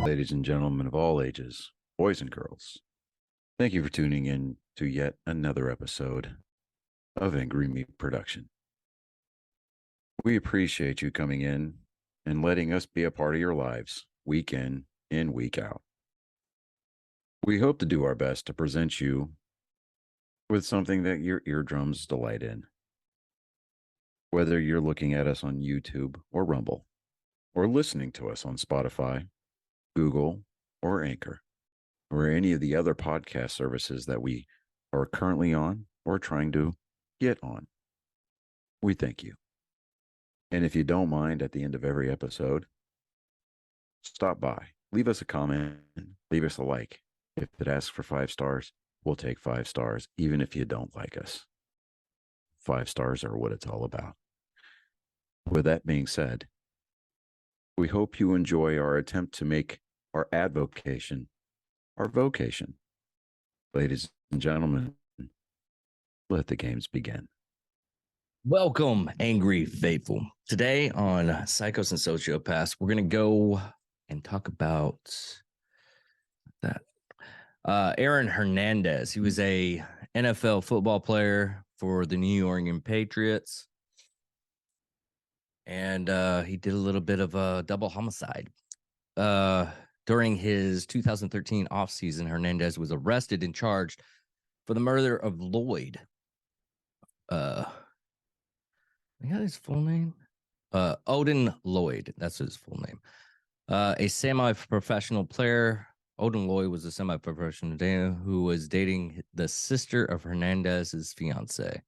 ladies and gentlemen of all ages, boys and girls. Thank you for tuning in to yet another episode of Angry Meat Production. We appreciate you coming in and letting us be a part of your lives week in and week out. We hope to do our best to present you with something that your eardrums delight in. Whether you're looking at us on YouTube or Rumble, or listening to us on Spotify, Google, or Anchor, or any of the other podcast services that we are currently on or trying to get on, we thank you. And if you don't mind, at the end of every episode, stop by, leave us a comment, leave us a like. If it asks for 5 stars, we'll take 5 stars, even if you don't like us. 5 stars are what it's all about. With that being said, we hope you enjoy our attempt to make our advocation our vocation. Ladies and gentlemen, let the games begin. Welcome, Angry Faithful. Today on Psychos and Sociopaths, we're going to go and talk about that. Aaron Hernandez. He was a NFL football player for the New England Patriots. And he did a little bit of a double homicide. During his 2013 offseason, Hernandez was arrested and charged for the murder of Lloyd. I got his full name. Odin Lloyd. That's his full name. A semi-professional player. Odin Lloyd was a semi-professional player who was dating the sister of Hernandez's fiance.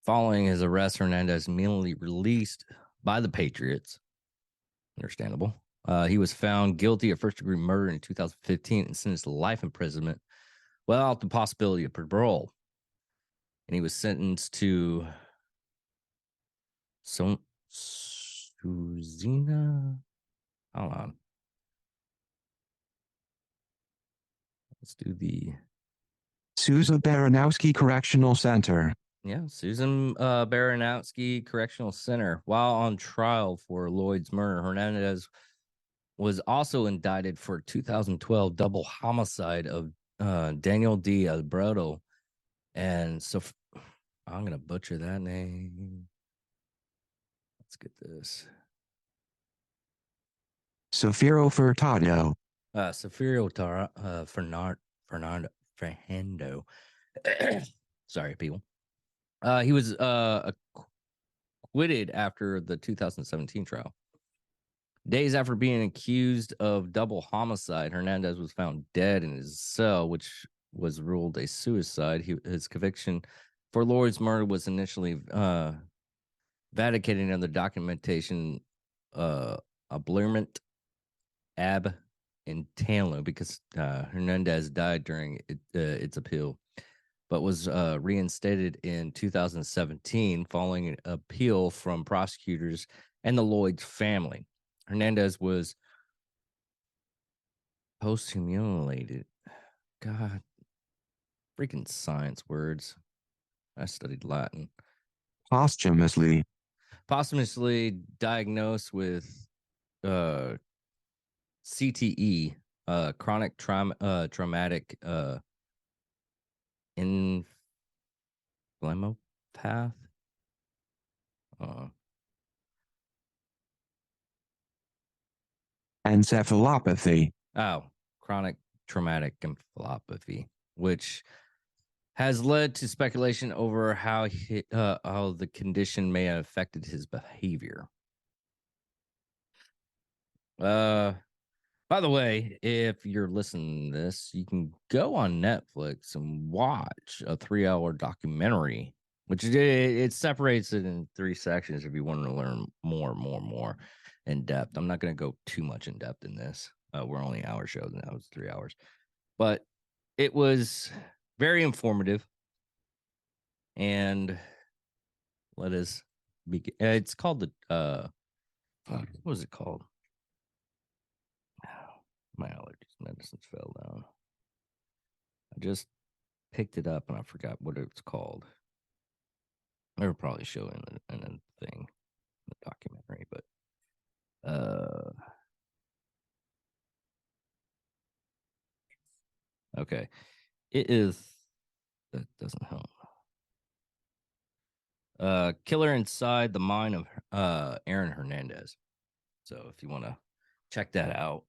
Following his arrest, Hernandez immediately released by the Patriots. Understandable. He was found guilty of first-degree murder in 2015 and sentenced to life imprisonment without the possibility of parole. And he was sentenced to Suzina. Hold on. Let's do the Susan Baranowski Correctional Center. Yeah, Susan Baranowski Correctional Center. While on trial for Lloyd's murder, Hernandez was also indicted for 2012 double homicide of Daniel D. Alberto. And so I'm going to butcher that name. Let's get this. Sofiro Furtado. Sofiro Fernando. Sorry, people. He was acquitted after the 2017 trial. Days after being accused of double homicide, Hernandez was found dead in his cell, which was ruled a suicide. His conviction for Lloyd's murder was initially vindicated in the documentation Ablurment Ab in Tanlo because Hernandez died during its appeal, but was reinstated in 2017 following an appeal from prosecutors and the Lloyd's family. Hernandez was post-humiliated. God, freaking science words. I studied Latin. Posthumously Diagnosed with CTE, chronic traumatic inflammopath. encephalopathy. Chronic traumatic encephalopathy, which has led to speculation over how the condition may have affected his behavior. By the way, if you're listening to this, you can go on Netflix and watch a 3-hour documentary, which it separates it in 3 sections if you want to learn more in depth. I'm not going to go too much in depth in this. We're only an hour show, now it's 3 hours. But it was very informative. And let us begin. It's called the what was it called? My allergies medicines fell down. I just picked it up and I forgot what it's called. I would probably show in a thing, the documentary, but Okay. It is. That doesn't help. Killer inside the mind of Aaron Hernandez. So if you want to check that out.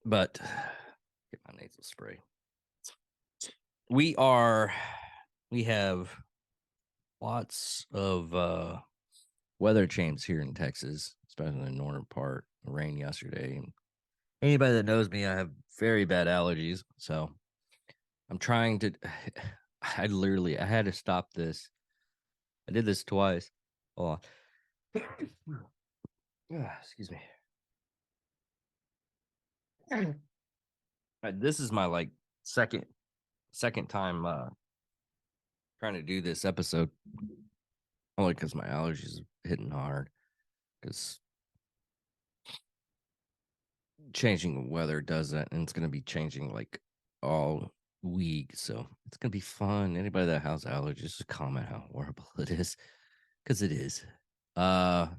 But get my nasal spray. We have lots of weather changes here in Texas, especially in the northern part. It rained yesterday. And anybody that knows me, I have very bad allergies. So I'm trying to I had to stop this. I did this twice. Hold on. Excuse me. This is my like second time trying to do this episode. Only because my allergies are hitting hard. Because changing the weather does that, and it's gonna be changing like all week. So it's gonna be fun. Anybody that has allergies, just comment how horrible it is. Because it is. Now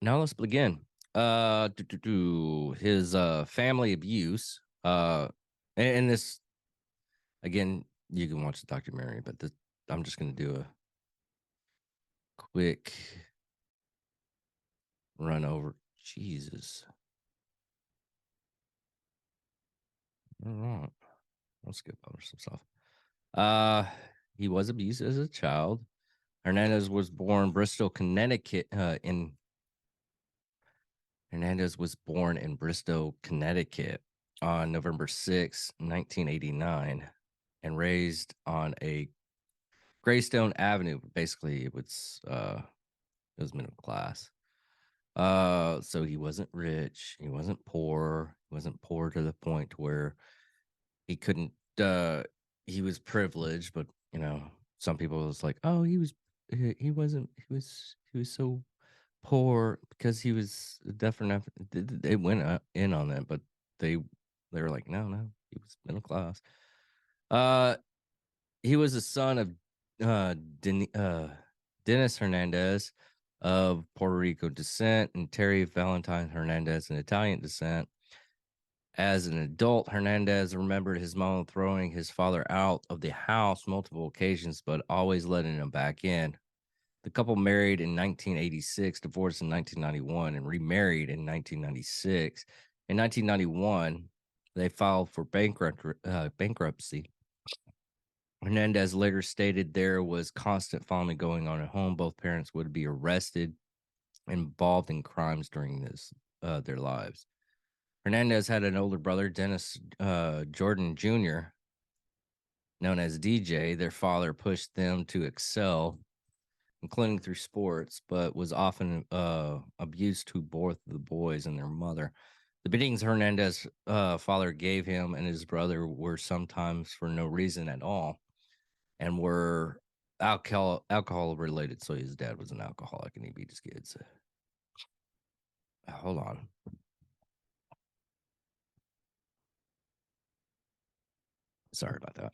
let's begin. His family abuse. And this again, you can watch the documentary, but I'm just gonna do a quick run over. Jesus. All right. I'll skip over some stuff. He was abused as a child. Hernandez was born Bristol, Connecticut. Hernandez was born in Bristol, Connecticut on November 6, 1989, and raised on a Greystone Avenue. Basically, it was middle class. So he wasn't rich, he wasn't poor, to the point where he couldn't he was privileged, but you know, some people was like, oh, he wasn't he was so poor because he was deaf enough. They went in on that, but they were like, no, he was middle class. Uh, he was the son of Dennis Hernandez of Puerto Rico descent and Terry Valentine Hernandez, an Italian descent. As an adult, Hernandez remembered his mom throwing his father out of the house multiple occasions, but always letting him back in. The couple married in 1986, divorced in 1991, and remarried in 1996. In 1991, they filed for bankruptcy. Hernandez later stated there was constant family going on at home. Both parents would be arrested, involved in crimes during their lives. Hernandez had an older brother, Dennis Jordan Jr., known as DJ. Their father pushed them to excel, including through sports, but was often abused to both the boys and their mother. The beatings Hernandez father gave him and his brother were sometimes for no reason at all, and were alcohol related. So his dad was an alcoholic and he beat his kids. Hold on. Sorry about that.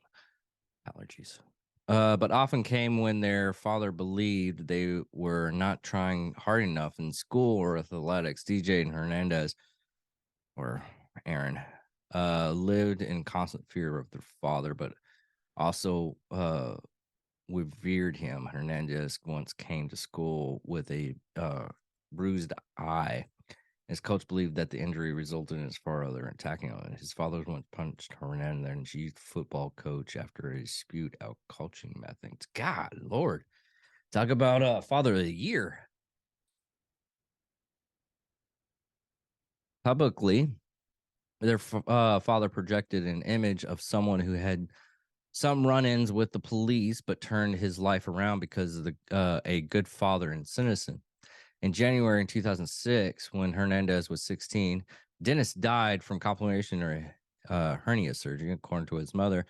Allergies. But often came when their father believed they were not trying hard enough in school or athletics. DJ and Hernandez, or Aaron, lived in constant fear of their father, but also revered him. Hernandez once came to school with a bruised eye. His coach believed that the injury resulted in his father attacking him. His father once punched Hernandez, youth football coach, after a dispute out coaching methods. God, Lord. Talk about father of the year. Publicly, their father projected an image of someone who had some run-ins with the police, but turned his life around because of a good father and citizen. In January in 2006, when Hernandez was 16, Dennis died from complication or hernia surgery, according to his mother.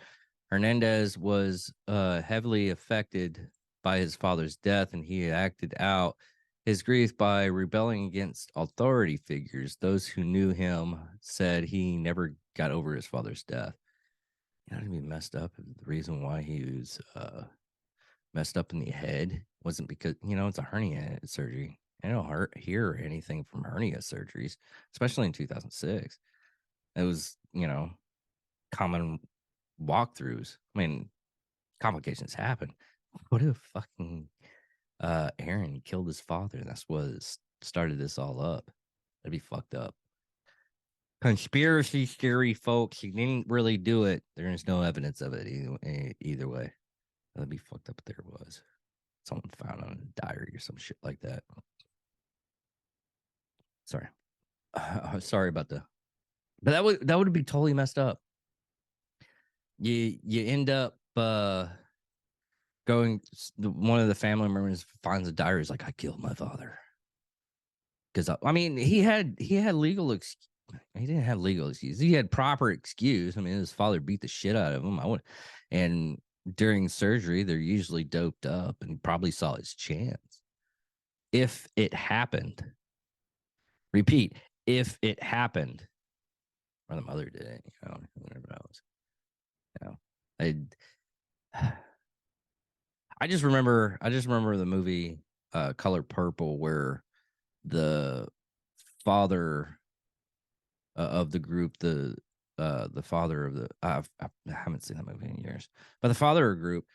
Hernandez was heavily affected by his father's death, and he acted out his grief by rebelling against authority figures. Those who knew him said he never got over his father's death. You know what I mean? Messed up. The reason why he was messed up in the head wasn't because, it's a hernia surgery. I don't hear anything from hernia surgeries, especially in 2006. It was, common walkthroughs. I mean, complications happen. What if fucking Aaron killed his father and that's what started this all up? That'd be fucked up. Conspiracy theory, folks. He didn't really do it. There is no evidence of it either way. That'd be fucked up if there was. Someone found on a diary or some shit like that. Sorry. Sorry about the. But that would be totally messed up. You end up going. One of the family members finds a diary. Is like, I killed my father. Because I mean, he had legal. He didn't have legal excuse. He had proper excuse. I mean, his father beat the shit out of him. And during surgery, they're usually doped up, and he probably saw his chance. If it happened, repeat, if it happened, or the mother did it, whatever that was. I just remember the movie Color Purple, where the father of the group, the father of the I haven't seen that movie in years, but the father of the group,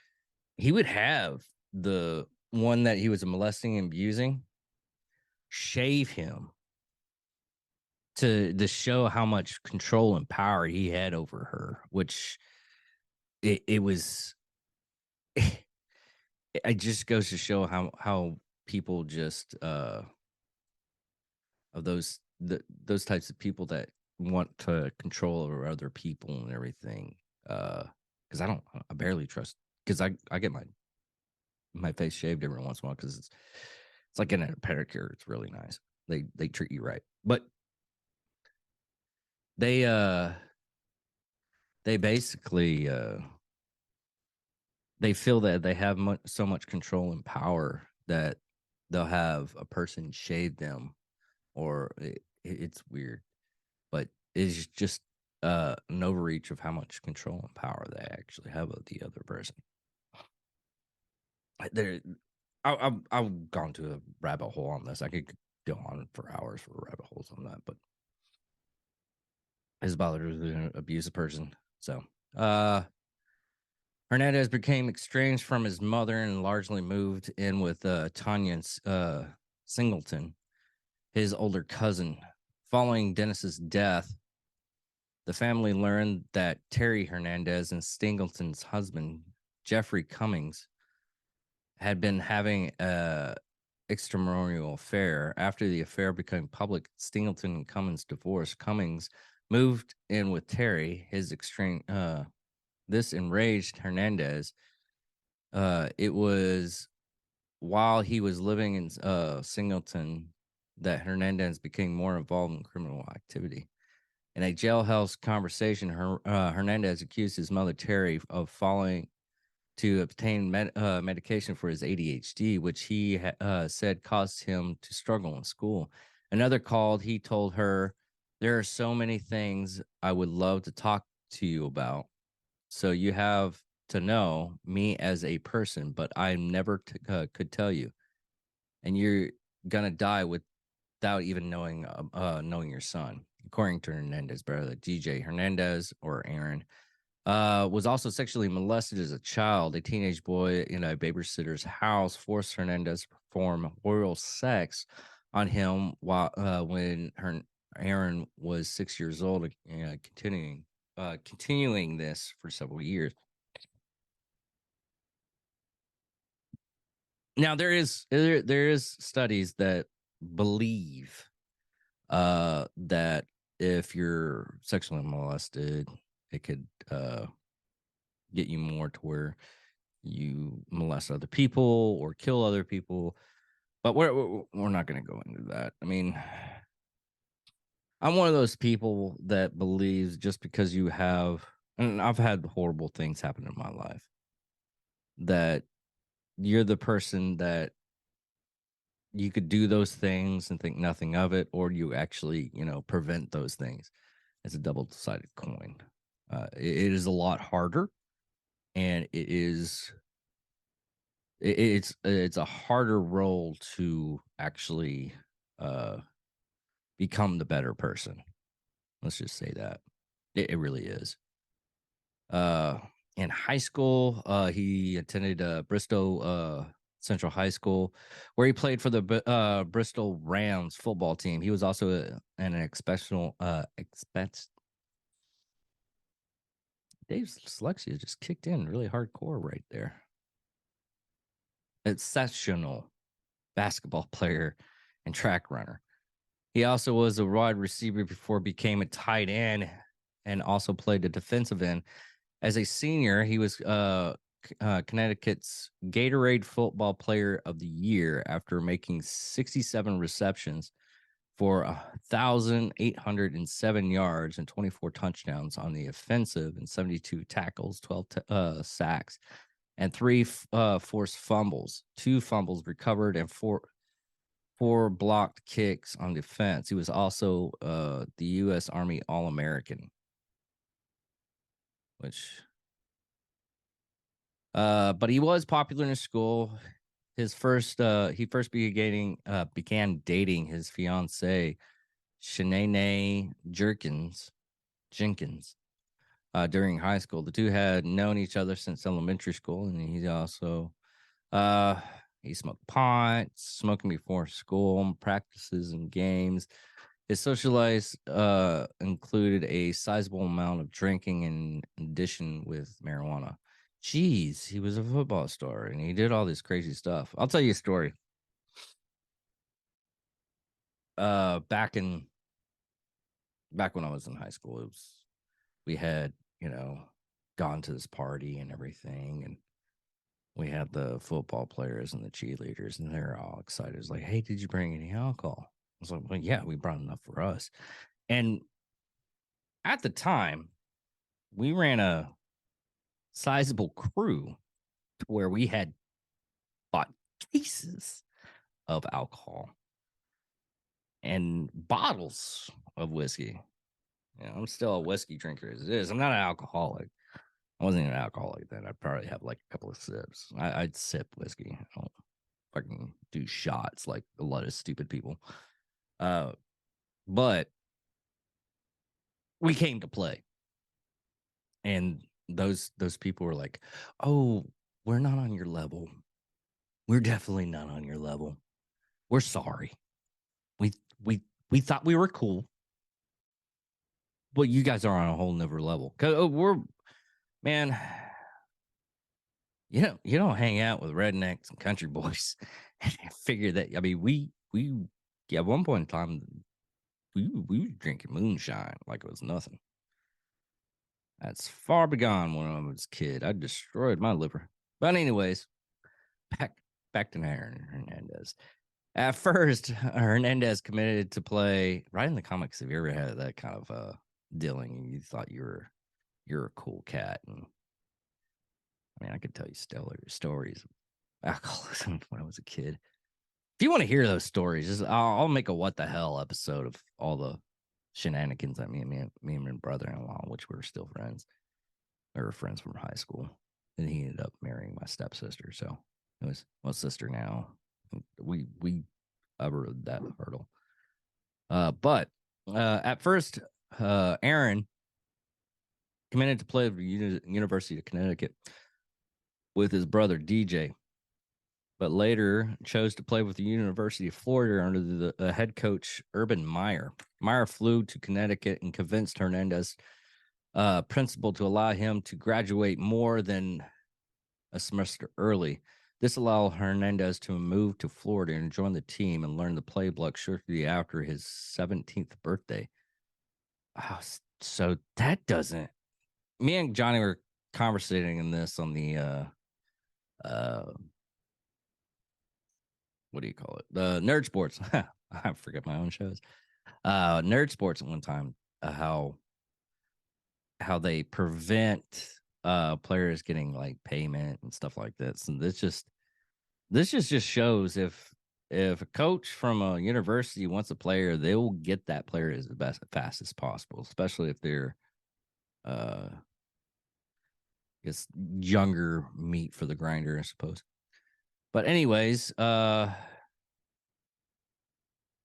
he would have the one that he was molesting and abusing shave him to show how much control and power he had over her, which it was it just goes to show how people just of those types of people that want to control over other people and everything. Because I barely trust, because I get my face shaved every once in a while, because it's like getting a pedicure. It's really nice. They treat you right, but they basically they feel that they have so much control and power that they'll have a person shave them, or it's weird, but it's just an overreach of how much control and power they actually have of the other person. I've gone to a rabbit hole on this. I could go on for hours for rabbit holes on that, but his father was an abusive person. So Hernandez became estranged from his mother and largely moved in with Tanya Singleton, his older cousin. Following Dennis's death, the family learned that Terry Hernandez and Singleton's husband, Jeffrey Cummings, had been having a extramarital affair. After the affair became public, Singleton and Cummings divorced. Cummings moved in with Terry. This enraged Hernandez. It was while he was living in Singleton that Hernandez became more involved in criminal activity. In a jailhouse conversation, Hernandez accused his mother, Terry, of falling to obtain medication for his ADHD, which he said caused him to struggle in school. Another called, he told her, "There are so many things I would love to talk to you about. So you have to know me as a person, but I never could tell you. And you're going to die without even knowing your son." According to Hernandez's brother, DJ Hernandez, or Aaron, was also sexually molested as a child. A teenage boy in a babysitter's house forced Hernandez to perform oral sex on him when Aaron was 6 years old, continuing this for several years. Now there is studies that believe that if you're sexually molested, it could get you more to where you molest other people or kill other people. But we're not going to go into that. I mean, I'm one of those people that believes just because you have, and I've had horrible things happen in my life, that you're the person that you could do those things and think nothing of it, or you actually, prevent those things. It's a double-sided coin. It is a lot harder, and it's a harder role to actually become the better person. Let's just say that. It really is. In high school, he attended Bristol Central High School, where he played for the Bristol Rams football team. He was also an exceptional Dave's dyslexia just kicked in really hardcore right there. Exceptional basketball player and track runner. He also was a wide receiver before became a tight end and also played the defensive end. As a senior, he was Connecticut's Gatorade Football Player of the Year after making 67 receptions for 1,807 yards and 24 touchdowns on the offensive and 72 tackles, 12 sacks, and 3 forced fumbles, 2 fumbles recovered, and 4 blocked kicks on defense. He was also the U.S. Army All-American, but he was popular in school. He first began dating his fiancee, Shanae Jenkins, during high school. The two had known each other since elementary school, and he also he smoked pot, smoking before school, practices, and games. His social life included a sizable amount of drinking in addition with marijuana. Jeez, he was a football star, and he did all this crazy stuff. I'll tell you a story. Back when I was in high school, we had, gone to this party and everything, and we had the football players and the cheerleaders, and they're all excited. It's like, hey, did you bring any alcohol? I was like, well, yeah, we brought enough for us. And at the time, we ran a sizable crew to where we had bought cases of alcohol and bottles of whiskey. I'm still a whiskey drinker as it is. I'm not an alcoholic. I wasn't even an alcoholic then. I'd probably have like a couple of sips. I'd sip whiskey. I don't fucking do shots like a lot of stupid people. But we came to play. And those people were like, oh, we're not on your level. We're definitely not on your level. We're sorry. We thought we were cool. But you guys are on a whole nother level. Man, you don't hang out with rednecks and country boys and figure that. I mean, we at one point in time, we were drinking moonshine like it was nothing. That's far begone when I was a kid. I destroyed my liver. But anyways, back to Hernandez. At first, Hernandez committed to play right in the comics. Have you ever had that kind of dealing and you thought you're a cool cat? And I mean, I could tell you stories of alcoholism when I was a kid. If you want to hear those stories, I'll make a what the hell episode of all the shenanigans that me and my brother-in-law, which we were still friends. We were friends from high school. And he ended up marrying my stepsister. So it was my sister now. We overrode that hurdle. But at first, Aaron committed to play at the University of Connecticut with his brother DJ, but later chose to play with the University of Florida under the head coach Urban Meyer. Meyer flew to Connecticut and convinced Hernandez principal to allow him to graduate more than a semester early. This allowed Hernandez to move to Florida and join the team and learn the playbook shortly after his 17th birthday. Oh, so that doesn't. Me and Johnny were conversating in this on the what do you call it? The Nerd Sports. I forget my own shows. Nerd Sports at one time. How they prevent players getting like payment and stuff like this. And this just shows if a coach from a university wants a player, they will get that player as fast as possible, especially if they're it's younger meat for the grinder, I suppose. But anyways, I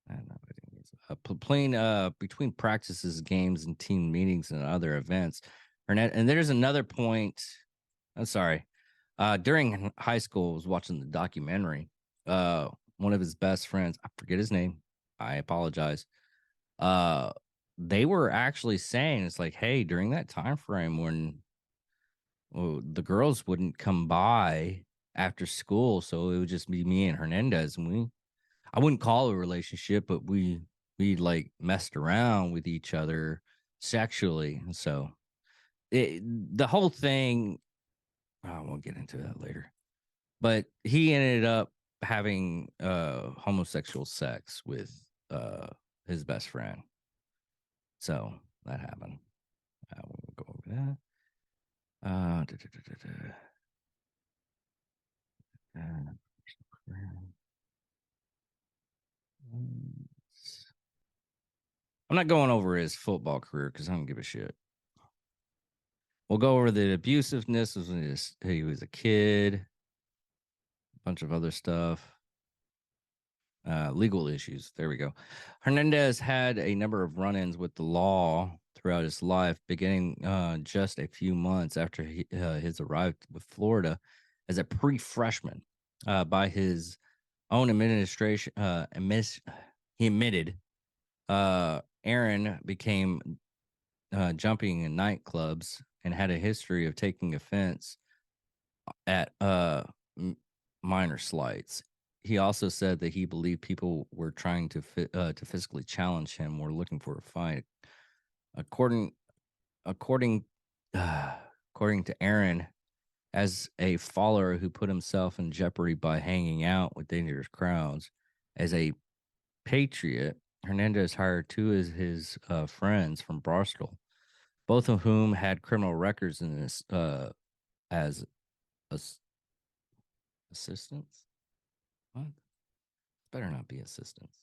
don't know, everything is up. between practices, games, and team meetings and other events. And there's another point. I'm sorry. During high school, I was watching the documentary. One of his best friends, I forget his name. I apologize. They were actually saying it's like, hey, during that time frame when the girls wouldn't come by after school, so it would just be me and Hernandez, and I wouldn't call it a relationship, but we like messed around with each other sexually. So the whole thing, I won't get into that later. But he ended up having homosexual sex with his best friend. So that happened. We'll go over that. I'm not going over his football career because I don't give a shit. We'll go over the abusiveness when he was a kid, a bunch of other stuff. Legal issues. There we go. Hernandez had a number of run-ins with the law throughout his life, beginning just a few months after his arrived with Florida as a pre-freshman. By his own administration, he admitted Aaron became jumping in nightclubs and had a history of taking offense at minor slights. He also said that he believed people were trying to physically challenge him, were looking for a fight. According to Aaron, as a follower who put himself in jeopardy by hanging out with dangerous crowds, as a patriot, Hernandez hired two of his friends from Barstool, both of whom had criminal records in this as assistants. What? Better not be assistants.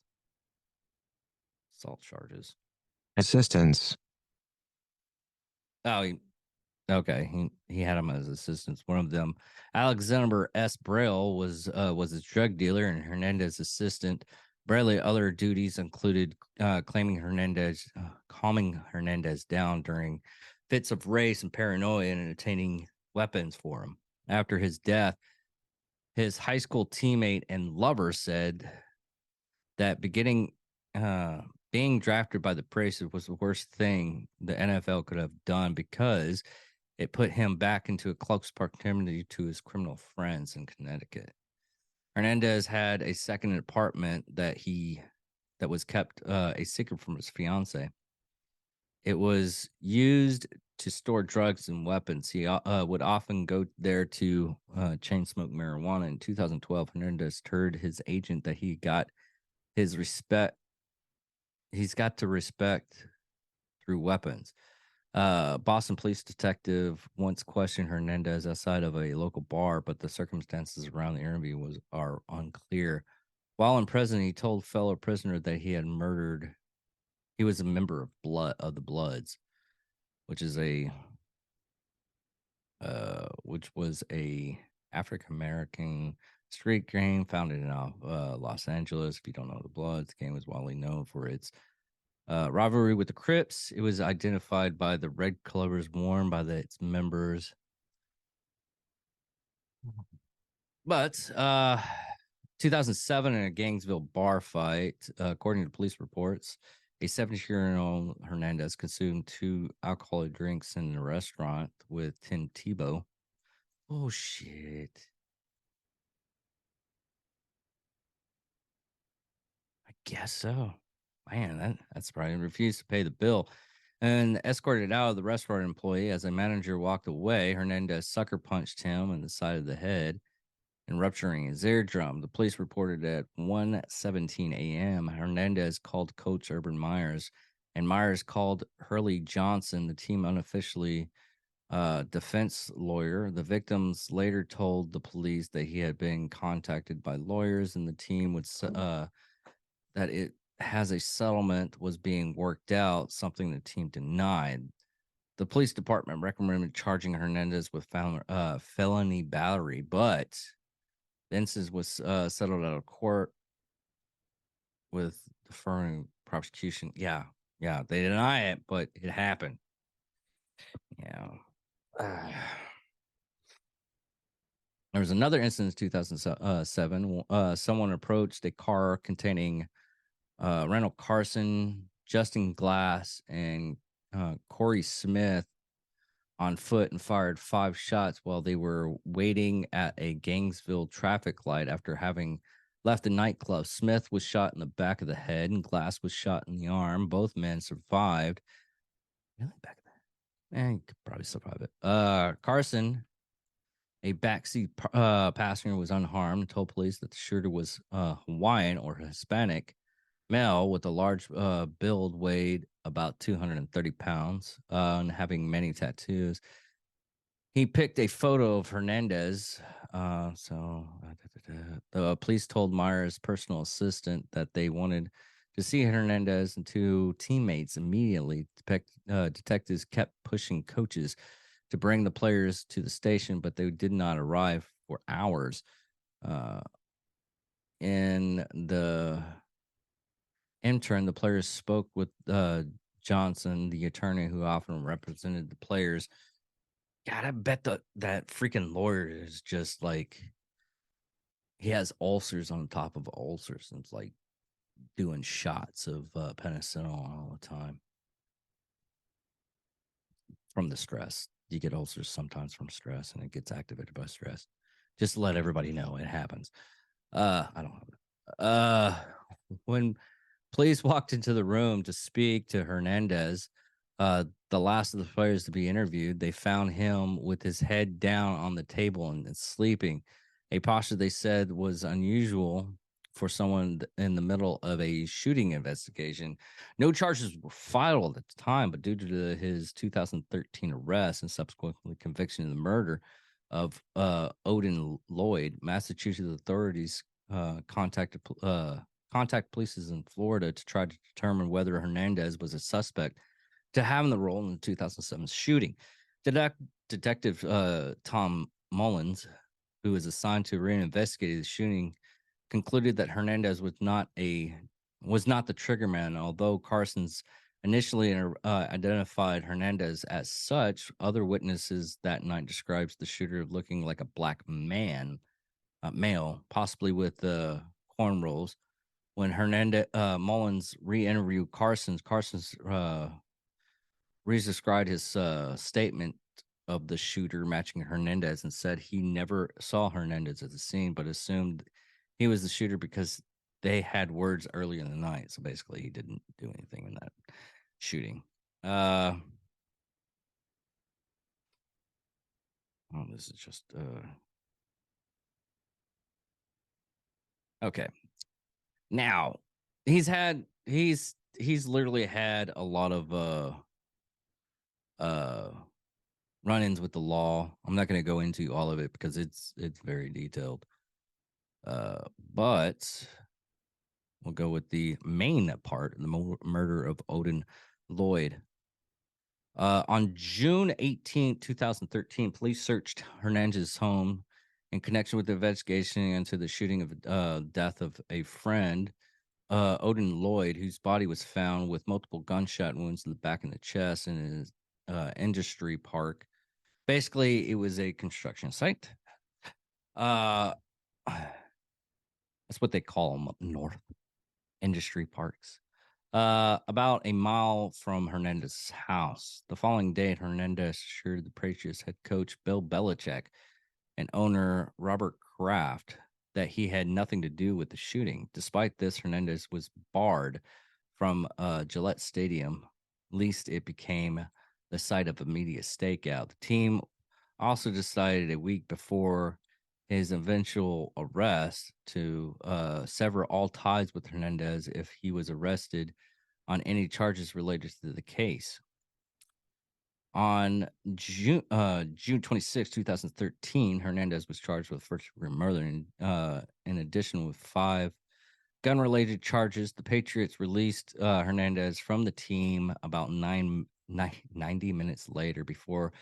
Assault charges. Assistance. Oh, okay. He had him as assistants. One of them, Alexander S. Braille, was his drug dealer and Hernandez's assistant. Braille other duties included calming Hernandez down during fits of race and paranoia and obtaining weapons for him. After his death, his high school teammate and lover said that being drafted by the Pacers was the worst thing the NFL could have done because it put him back into a close proximity to his criminal friends in Connecticut. Hernandez had a second apartment that was kept a secret from his fiance. It was used to store drugs and weapons. He would often go there to chain smoke marijuana. In 2012, Hernandez told his agent that he's got to respect through weapons. Boston police detective once questioned Hernandez outside of a local bar, but the circumstances around the interview are unclear. While in prison, he told fellow prisoner that he was a member of the Bloods, which was a African American street gang founded in Los Angeles. If you don't know the Bloods, the gang was widely known for its rivalry with the Crips. It was identified by the red colors worn by its members. But 2007, in a Gainesville bar fight, according to police reports, a 17-year-old Hernandez consumed 2 alcoholic drinks in a restaurant with Tim Tebow. Oh, shit. I guess so. Man, that's probably refused to pay the bill and escorted out of the restaurant employee. As a manager walked away, Hernandez sucker punched him in the side of the head and rupturing his eardrum. The police reported at 1:17 a.m. Hernandez called Coach Urban Myers, and Myers called Hurley Johnson, the team unofficially defense lawyer. The victims later told the police that he had been contacted by lawyers, and the team would that it has a settlement was being worked out, something the team denied. The police department recommended charging Hernandez with felony battery, but the instance was settled out of court with deferring prosecution. Yeah, they deny it, but it happened. Yeah. There was another incident in 2007. Someone approached a car containing Randall Carson, Justin Glass, and Corey Smith on foot and fired 5 shots while they were waiting at a Gainesville traffic light after having left the nightclub. Smith was shot in the back of the head and Glass was shot in the arm. Both men survived. Really? Back of the head? You could probably survive it. Carson, a backseat passenger, was unharmed, told police that the shooter was Hawaiian or Hispanic male with a large build, weighed about 230 pounds, and having many tattoos. He picked a photo of Hernandez. The police told Meyer's personal assistant that they wanted to see Hernandez and 2 teammates immediately. Detectives kept pushing coaches to bring the players to the station, but they did not arrive for hours. In the intern, the players spoke with Johnson, the attorney who often represented the players. God, I bet that freaking lawyer is just like, he has ulcers on top of ulcers and it's like doing shots of penicillin all the time from the stress. You get ulcers sometimes from stress, and it gets activated by stress. Just to let everybody know it happens. I don't have it. When police walked into the room to speak to Hernandez, the last of the players to be interviewed, they found him with his head down on the table and sleeping, a posture they said was unusual for someone in the middle of a shooting investigation. No charges were filed at the time, but due to his 2013 arrest and subsequently conviction in the murder of Odin Lloyd, Massachusetts authorities contact police in Florida to try to determine whether Hernandez was a suspect to have in the role in the 2007 shooting. Detective Tom Mullins, who was assigned to reinvestigate the shooting, concluded that Hernandez was not the triggerman. Although Carson's initially identified Hernandez as such, other witnesses that night describes the shooter looking like a black man, male, possibly with cornrows. When Hernandez Mullins re-interviewed Carson's re-described his statement of the shooter matching Hernandez and said he never saw Hernandez at the scene, but assumed he was the shooter because they had words earlier in the night. So basically, he didn't do anything in that shooting. Oh, this is just okay. Now he's literally had a lot of run-ins with the law. I'm not going to go into all of it because it's very detailed. But we'll go with the main part, the murder of Odin Lloyd. On June 18, 2013, police searched Hernandez's home in connection with the investigation into the shooting of death of a friend, Odin Lloyd, whose body was found with multiple gunshot wounds in the back and the chest in his industry park. Basically, it was a construction site. That's what they call them up north, industry parks. About a mile from Hernandez's house. The following day, Hernandez assured the Patriots head coach Bill Belichick and owner Robert Kraft that he had nothing to do with the shooting. Despite this, Hernandez was barred from Gillette Stadium, lest it became the site of a media stakeout. The team also decided a week before his eventual arrest to sever all ties with Hernandez if he was arrested on any charges related to the case. On June 26, 2013, Hernandez was charged with first-degree murder in addition with 5 gun-related charges. The Patriots released Hernandez from the team about 90 minutes later before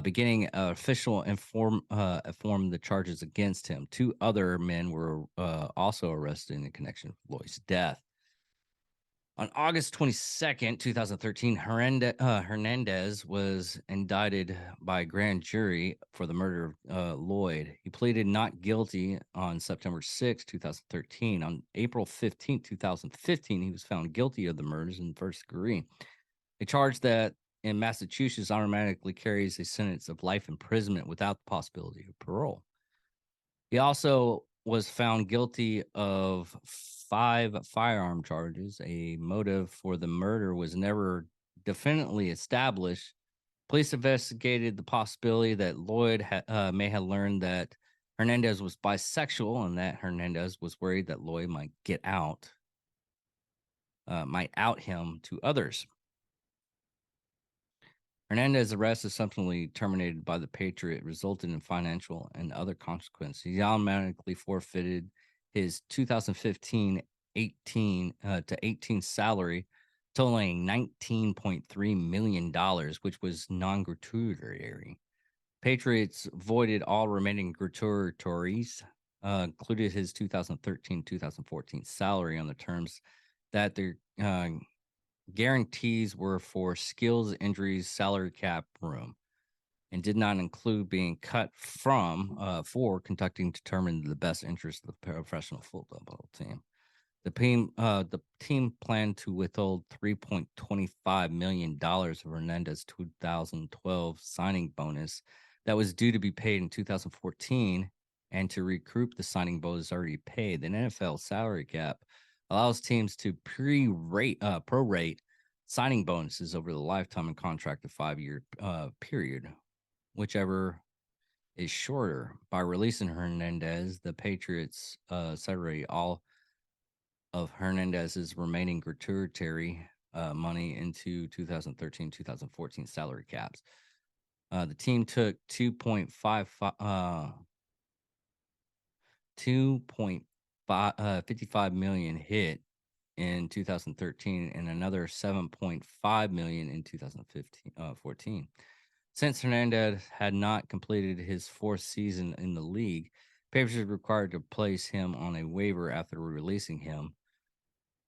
beginning official inform the charges against him. 2 other men were also arrested in connection with Lloyd's death. On August 22nd, 2013, Hernandez was indicted by a grand jury for the murder of Lloyd. He pleaded not guilty on September 6, 2013. On April 15, 2015, he was found guilty of the murders in first degree. A charge that in Massachusetts automatically carries a sentence of life imprisonment without the possibility of parole. He also was found guilty of 5 firearm charges. A motive for the murder was never definitely established. Police investigated the possibility that Lloyd may have learned that Hernandez was bisexual and that Hernandez was worried that Lloyd might out him to others. Hernandez's arrest is subsequently terminated by the Patriot, resulted in financial and other consequences. He automatically forfeited his 2015 18 to 18 salary, totaling $19.3 million, which was non-gratuitary. Patriots voided all remaining gratuitories, included his 2013-2014 salary on the terms that their guarantees were for skills, injuries, salary cap room, and did not include being cut from for conducting determined the best interest of the professional football team. The team planned to withhold $3.25 million of Hernandez's 2012 signing bonus that was due to be paid in 2014, and to recoup the signing bonus already paid. The NFL salary cap allows teams to prorate signing bonuses over the lifetime and contract of 5-year period, whichever is shorter. By releasing Hernandez, the Patriots segregate all of Hernandez's remaining gratuitary money into 2013-2014 salary caps. The team took $2.55 million hit in 2013 and another $7.5 million in 2014. Since Hernandez had not completed his 4th season in the league, Patriots were required to place him on a waiver after releasing him.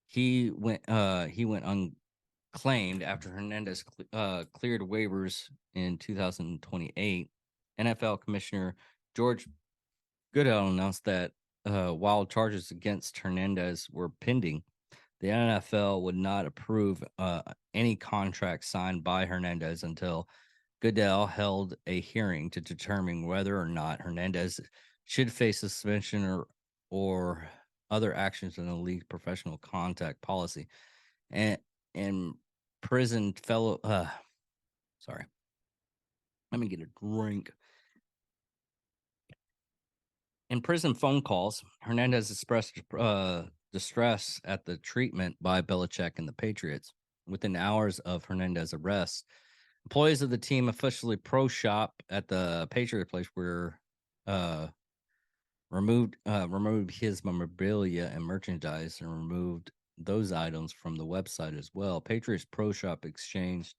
He went unclaimed after Hernandez cleared waivers in 2028. NFL Commissioner George Goodell announced that while charges against Hernandez were pending, the NFL would not approve any contract signed by Hernandez until Goodell held a hearing to determine whether or not Hernandez should face suspension or other actions in the league professional contact policy. And prison fellow sorry. Let me get a drink. In prison phone calls, Hernandez expressed distress at the treatment by Belichick and the Patriots. Within hours of Hernandez's arrest, employees of the team officially pro shop at the Patriot place were removed his memorabilia and merchandise and removed those items from the website as well. Patriots Pro Shop exchanged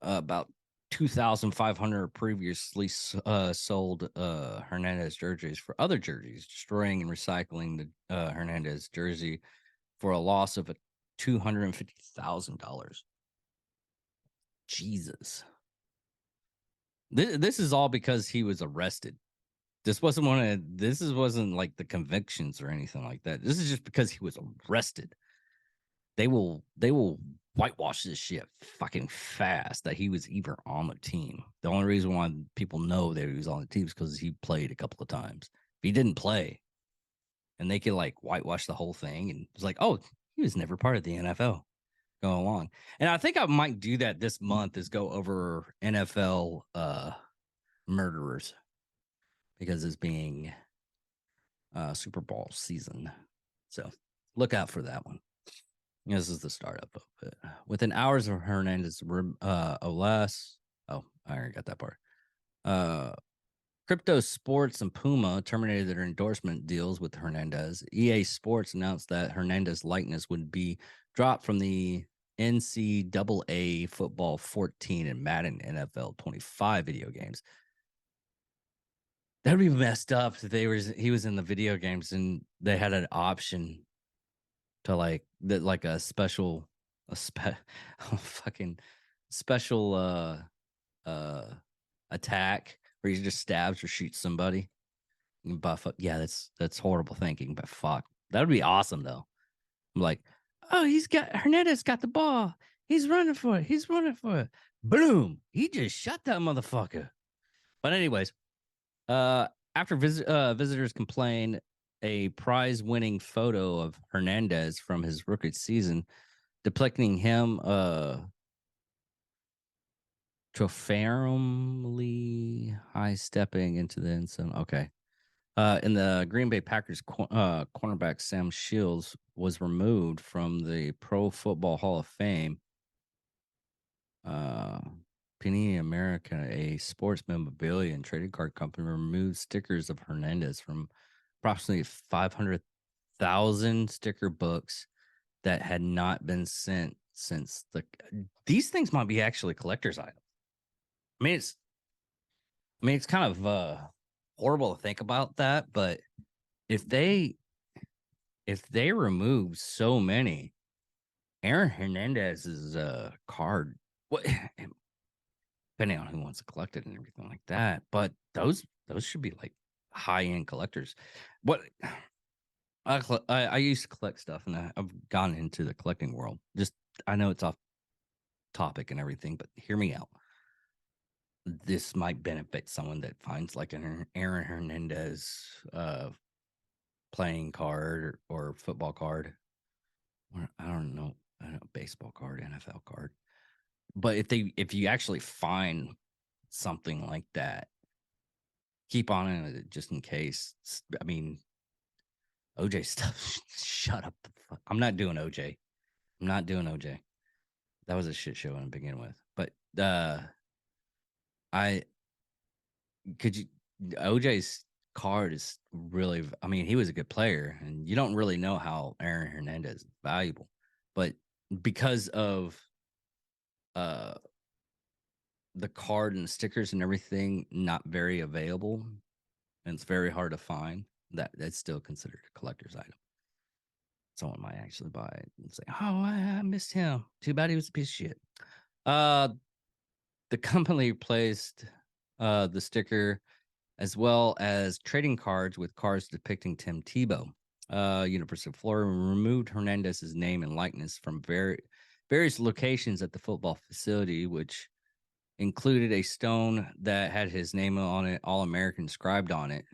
about 2,500 previously sold Hernandez jerseys for other jerseys, destroying and recycling the Hernandez jersey for a loss of $250,000. Jesus. This is all because he was arrested. This wasn't like the convictions or anything like that. This is just because he was arrested. They will whitewash this shit fucking fast that he was even on the team. The only reason why people know that he was on the team is because he played a couple of times. If he didn't play, and they could like whitewash the whole thing, and it's like, oh, he was never part of the NFL. Go along. And I think I might do that this month, is go over NFL murderers, because it's being Super Bowl season. So look out for that one. This is the startup of it. Within hours of Hernandez arrest, I already got that part. Crypto Sports and Puma terminated their endorsement deals with Hernandez. EA Sports announced that Hernandez's likeness would be dropped from the NCAA Football 14 and Madden NFL 25 video games. That'd be messed up if he was in the video games and they had an option to like a fucking special attack where he just stabs or shoots somebody. But yeah, that's horrible thinking. But fuck, that would be awesome though. I'm like, oh, Hernandez got the ball. He's running for it. He's running for it. Boom! He just shot that motherfucker. But anyways, after visitors complained, a prize-winning photo of Hernandez from his rookie season, depicting him tropharily high stepping into the end zone. Okay. In the Green Bay Packers, cornerback Sam Shields was removed from the Pro Football Hall of Fame. Panini America, a sports memorabilia and trading card company, removed stickers of Hernandez from approximately 500,000 sticker books that had not been sent since these things might be actually collector's items. I mean, it's kind of horrible to think about that, but if they remove so many, Aaron Hernandez's card, what depending on who wants to collect it and everything like that, but those should be like high end collectors. What I used to collect stuff, and I've gone into the collecting world. Just I know it's off topic and everything, but hear me out. This might benefit someone that finds like an Aaron Hernandez playing card or football card, or I don't know, baseball card, NFL card. But if you actually find something like that, keep on it just in case. I mean, OJ stuff. Shut up. I'm not doing OJ. I'm not doing OJ. That was a shit show to begin with. But I could you OJ's card is really, I mean, he was a good player, and you don't really know how Aaron Hernandez is valuable, but because of the card and the stickers and everything not very available, and it's very hard to find, that's still considered a collector's item. Someone might actually buy it and say, oh, I missed him. Too bad he was a piece of shit. The company replaced the sticker as well as trading cards with cards depicting Tim Tebow. University of Florida removed Hernandez's name and likeness from various locations at the football facility, which included a stone that had his name on it, All-American inscribed on it.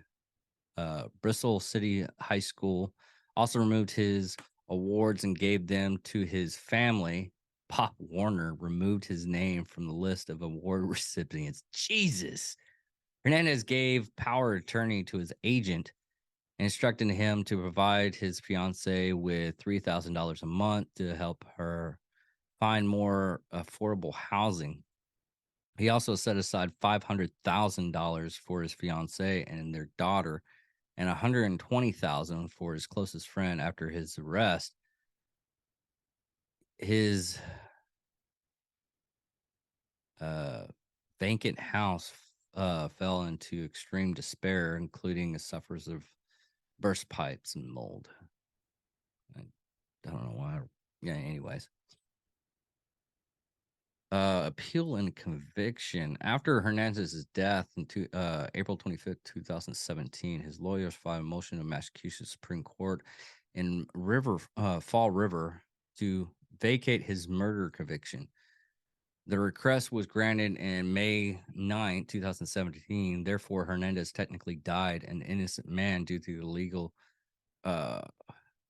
Bristol City High School also removed his awards and gave them to his family. Pop Warner removed his name from the list of award recipients. Jesus. Hernandez gave power of attorney to his agent, instructing him to provide his fiancee with $3,000 a month to help her find more affordable housing. He also set aside $500,000 for his fiancee and their daughter, and $120,000 for his closest friend after his arrest. His vacant house fell into extreme despair, including the sufferers of burst pipes and mold. I don't know why. Yeah, anyways. Appeal and conviction. After Hernandez's death in April 25th, 2017, his lawyers filed a motion to Massachusetts Supreme Court in Fall River to vacate his murder conviction. The request was granted in May 9, 2017. Therefore, Hernandez technically died an innocent man due to the legal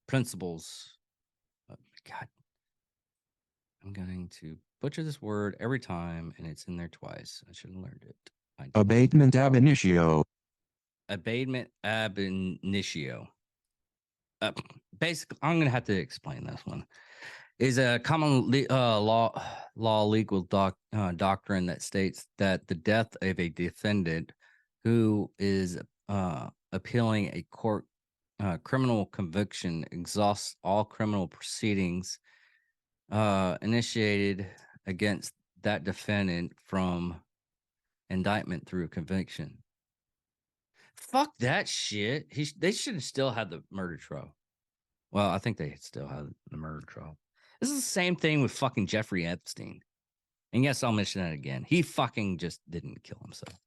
principles. God, I'm going to butcher this word every time, and it's in there twice. I should have learned it. Abatement ab initio. Abatement ab initio. Basically, I'm going to have to explain this one. Is a common law legal doctrine that states that the death of a defendant who is appealing a court criminal conviction exhausts all criminal proceedings initiated against that defendant from indictment through conviction. Fuck that shit. They should have still had the murder trial. Well, I think they still have the murder trial. This is the same thing with fucking Jeffrey Epstein. And yes, I'll mention that again. He fucking just didn't kill himself.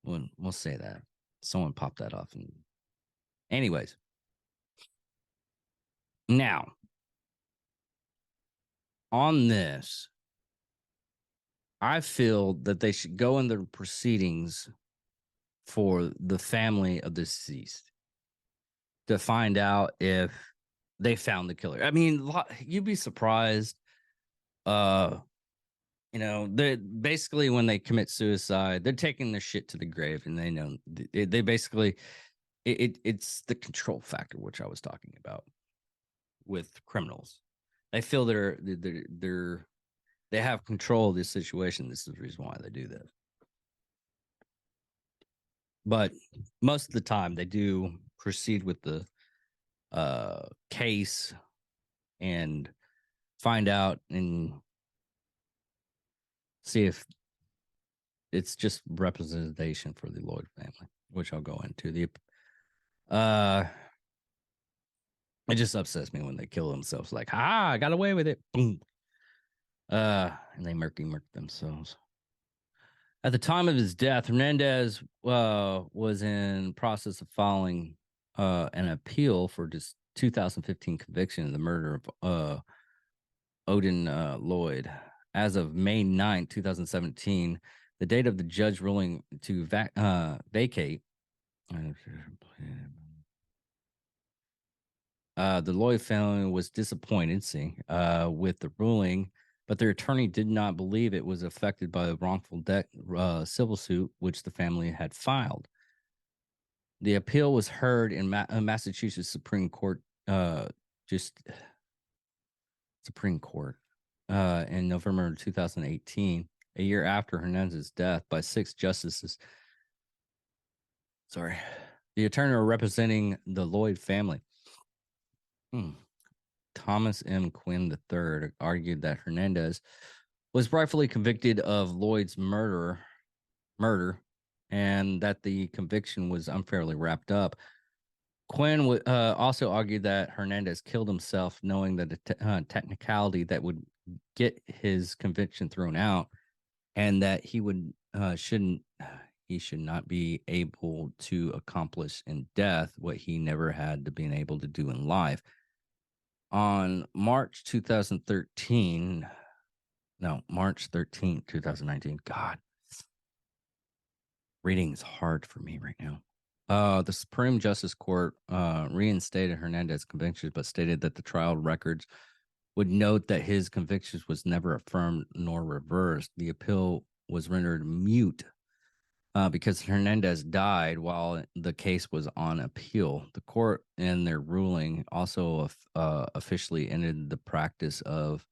We'll say that. Someone popped that off. And anyways, now on this, I feel that they should go in the proceedings for the family of the deceased to find out if they found the killer. I mean, you'd be surprised. They basically, when they commit suicide, they're taking their shit to the grave, and they know they basically it's the control factor, which I was talking about with criminals. They feel they have control of this situation. This is the reason why they do this. But most of the time, they do proceed with the case and find out and see if it's just representation for the Lloyd family, which I'll go into. It just upsets me when they kill themselves. Like, I got away with it. Boom. And they murk themselves. At the time of his death, Hernandez was in process of filing an appeal for this 2015 conviction of the murder of Odin Lloyd. As of May 9, 2017, the date of the judge ruling to vacate the Lloyd family was disappointed, with the ruling, but their attorney did not believe it was affected by the wrongful death civil suit which the family had filed. The appeal was heard in Massachusetts Supreme Court, in November 2018, a year after Hernandez's death, by 6 justices. The attorney representing the Lloyd family, Thomas M. Quinn III, argued that Hernandez was rightfully convicted of Lloyd's murder, and that the conviction was unfairly wrapped up. Quinn also argued that Hernandez killed himself knowing that a technicality that would get his conviction thrown out, and that he should not be able to accomplish in death what he never had to been able to do in life. On March 13th, 2019. God, reading is hard for me right now. The Supreme Justice Court reinstated Hernandez's convictions, but stated that the trial records would note that his convictions was never affirmed nor reversed. The appeal was rendered mute because Hernandez died while the case was on appeal. The court, in their ruling, also officially ended the practice of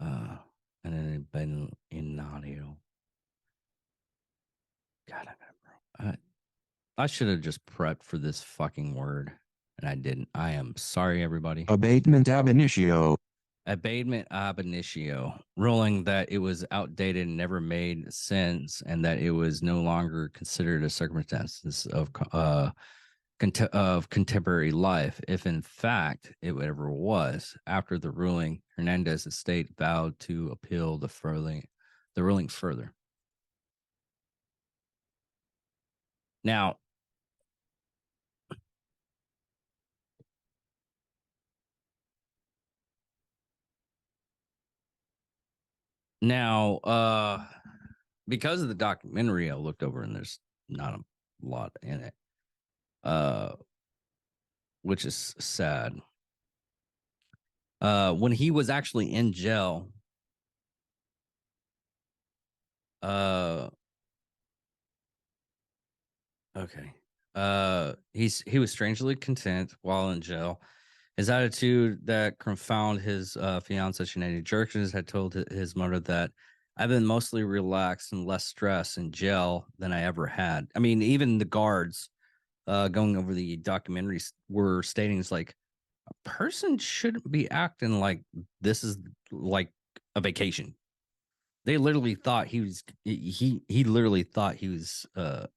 an inadio. God, I should have just prepped for this fucking word, and I didn't. I am sorry, everybody. Abatement ab initio. Abatement ab initio, ruling that it was outdated and never made sense, and that it was no longer considered a circumstances of contemporary life, if in fact it ever was. After the ruling, Hernandez's estate vowed to appeal the ruling further. Now, because of the documentary I looked over, and there's not a lot in it, which is sad. When he was actually in jail, he was strangely content while in jail. His attitude that confounded his fiancée Sinead Jerkins had told his mother that I've been mostly relaxed and less stressed in jail than I ever had. I mean, even the guards going over the documentary were stating it's like a person shouldn't be acting like this is like a vacation. They literally thought he literally thought he was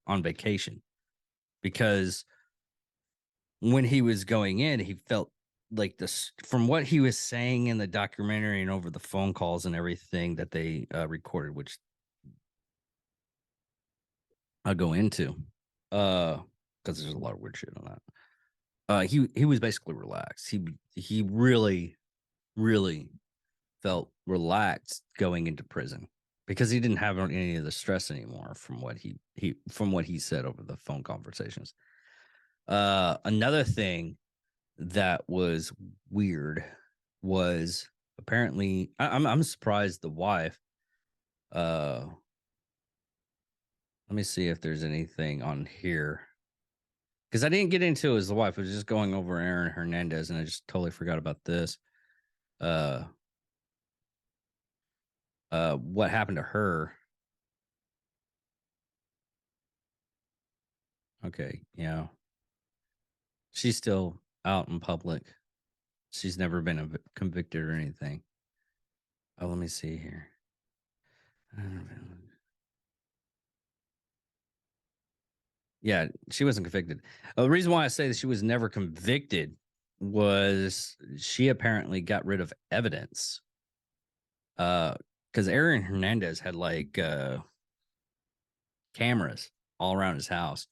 on vacation, because when he was going in, he felt like this from what he was saying in the documentary and over the phone calls and everything that they recorded, which I'll go into, because there's a lot of weird shit on that. He was basically relaxed. He really felt relaxed going into prison because he didn't have any of the stress anymore from what he said over the phone conversations. Another thing that was weird was apparently I'm surprised the wife. Let me see if there's anything on here because I didn't get into it as the wife. I was just going over Aaron Hernandez, and I just totally forgot about this. What happened to her? Okay, yeah, she's still out in public. She's never been convicted or anything. Oh, let me see here. Yeah, she wasn't convicted. The reason why I say that she was never convicted was she apparently got rid of evidence. Because Aaron Hernandez had like cameras all around his house,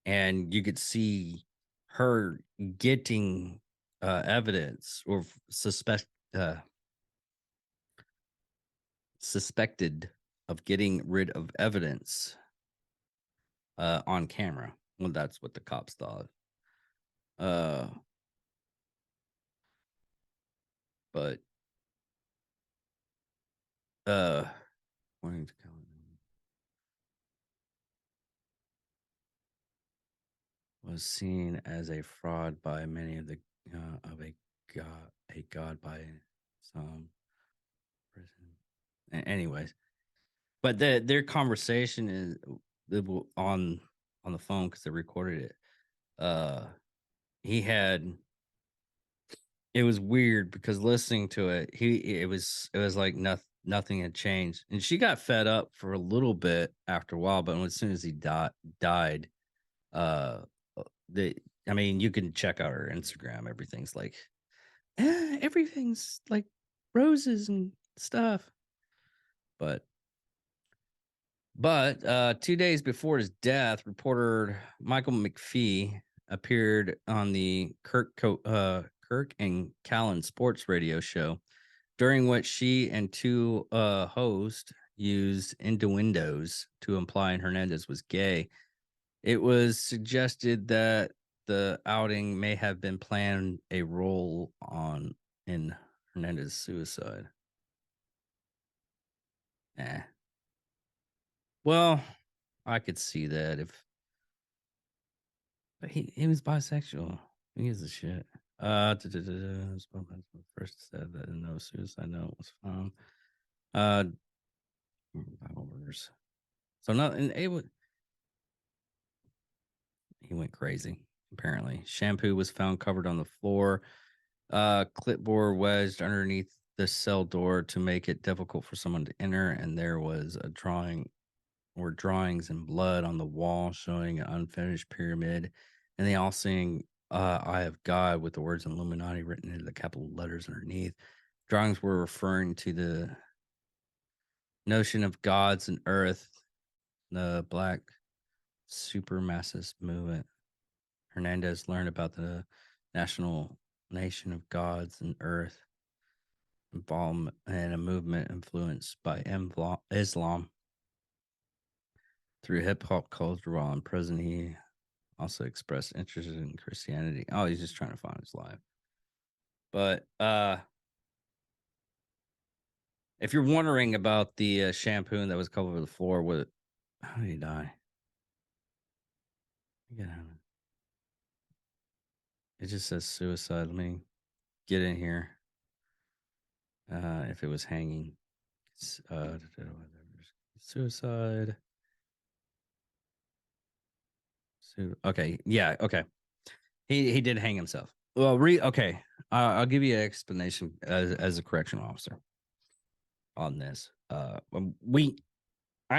and you could see her getting evidence or suspected of getting rid of evidence on camera. Well, that's what the cops thought. But wanting to go was seen as a fraud by many of the of a god by some prison. Anyways, but their conversation is on the phone because they recorded it. He had it was weird because listening to it, it was like nothing had changed, and she got fed up for a little bit after a while. But as soon as he died, uh, the I mean, you can check out her Instagram. Everything's like roses and stuff. But 2 days before his death, reporter Michael McPhee appeared on the Kirk and Callan sports radio show, during which she and two hosts used innuendos to imply Hernandez was gay. It was suggested that the outing may have been planned a role in Hernandez's suicide. Well, I could see that but he was bisexual. He is a shit. First said that no suicide note was found. Hours. So nothing. He went crazy. Apparently, shampoo was found covered on the floor. Clipboard wedged underneath the cell door to make it difficult for someone to enter, and there was a drawing or drawings in blood on the wall showing an unfinished pyramid, and they all sing "Eye of God" with the words Illuminati written into the capital letters underneath. Drawings were referring to the notion of gods and earth, the black supremacist movement. Hernandez learned about the nation of gods and earth involvement and a movement influenced by Islam through hip hop culture. While in prison, he also expressed interest in Christianity. Oh, he's just trying to find his life. But if you're wondering about the shampoo that was covered over the floor, how did he die? It just says suicide. Let me get in here. If it was hanging, suicide. Okay, yeah, okay. He did hang himself. Well, okay. I'll give you an explanation as a correctional officer on this. I've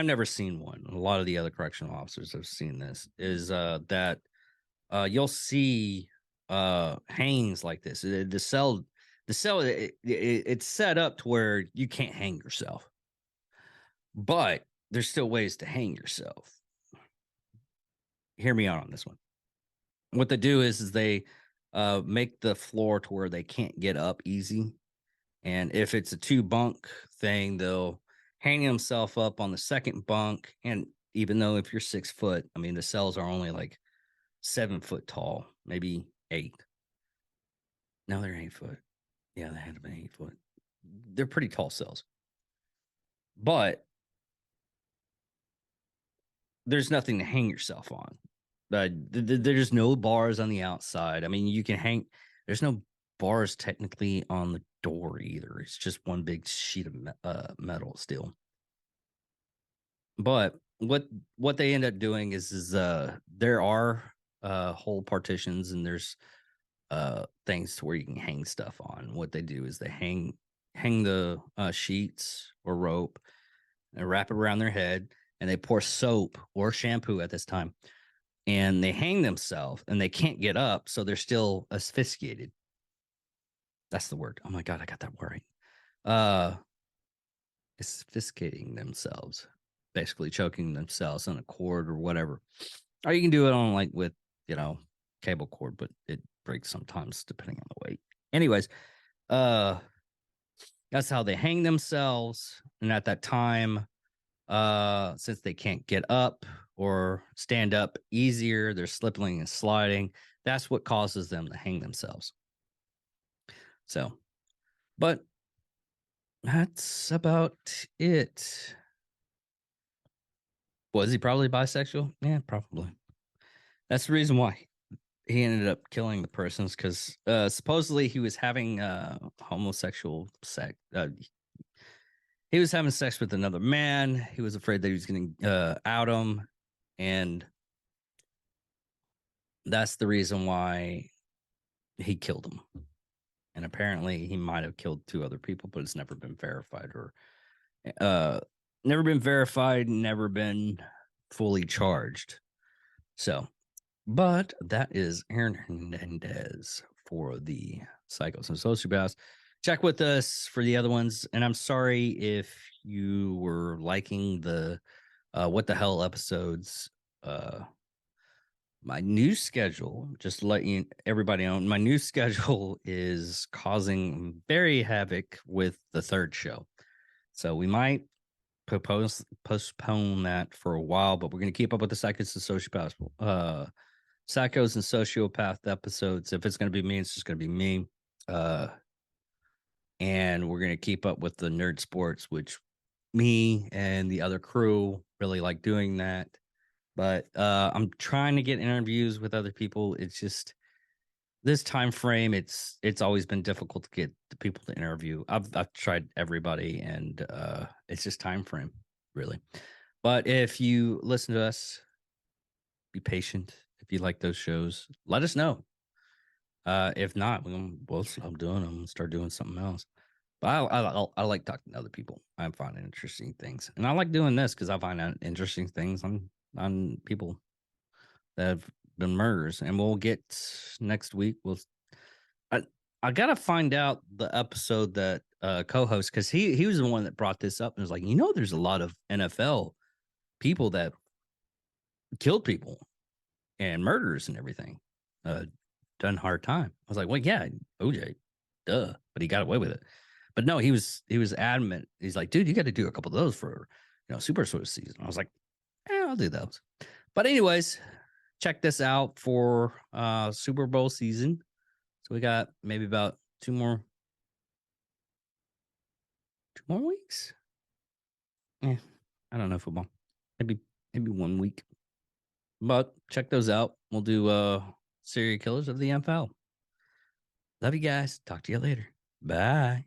never seen one. A lot of the other correctional officers have seen this. Is that you'll see hangings like this. It's set up to where you can't hang yourself, but there's still ways to hang yourself. Hear me out on this one. What they do is they make the floor to where they can't get up easy. And if it's a 2 bunk thing, they'll hang themselves up on the second bunk. And even though if you're 6 foot, I mean, the cells are only like 7 foot tall, maybe 8. No, they're 8 foot. Yeah, they had to be 8 foot. They're pretty tall cells. But there's nothing to hang yourself on. There's no bars on the outside. I mean, you can hang. There's no bars technically on the door either. It's just one big sheet of metal still. But what they end up doing is there are whole partitions, and there's things to where you can hang stuff on. What they do is they hang the sheets or rope and wrap it around their head, and they pour soap or shampoo at this time, and they hang themselves, and they can't get up, so they're still asphyxiated. That's the word. Oh my God, I got that word right. Asphyxiating themselves, basically choking themselves on a cord or whatever. Or you can do it on like with, cable cord, but it breaks sometimes depending on the weight. Anyways, that's how they hang themselves. And at that time, since they can't get up or stand up easier, they're slipping and sliding. That's what causes them to hang themselves. So, but that's about it. Was he probably bisexual? Yeah, probably. That's the reason why he ended up killing the persons, because supposedly he was having homosexual sex. He was having sex with another man. He was afraid that he was going to out him, and that's the reason why he killed him. And apparently, he might have killed 2 other people, but it's never been verified or never been fully charged. So, but that is Aaron Hernandez for the Psychos and Sociopaths. Check with us for the other ones. And I'm sorry if you were liking the What the Hell episodes. My new schedule, just to let everybody know, my new schedule is causing very havoc with the 3rd show. So we might postpone that for a while, but we're going to keep up with the Psychos and Sociopaths. Psychos and Sociopath episodes. If it's going to be me, it's just going to be me. And we're going to keep up with the nerd sports, which me and the other crew really like doing that. But I'm trying to get interviews with other people. It's just this time frame. It's always been difficult to get the people to interview. I've tried everybody, and it's just time frame, really. But if you listen to us, be patient. If you like those shows, let us know. If not, we'll stop doing them and start doing something else. But I like talking to other people. I find interesting things, and I like doing this because I find out interesting things on people that have been murders. And we'll get next week. I gotta find out the episode that co-host, because he was the one that brought this up and was like, there's a lot of NFL people that killed people and murders and everything. Done hard time. I was like, well, yeah, OJ, duh, but he got away with it. But no, he was adamant. He's like, dude, you got to do a couple of those for Super Source season. I was like, I'll do those. But anyways, check this out for Super Bowl season. So we got maybe about two more weeks. Yeah, I don't know football. Maybe 1 week. But check those out. We'll do serial killers of the NFL. Love you guys. Talk to you later. Bye.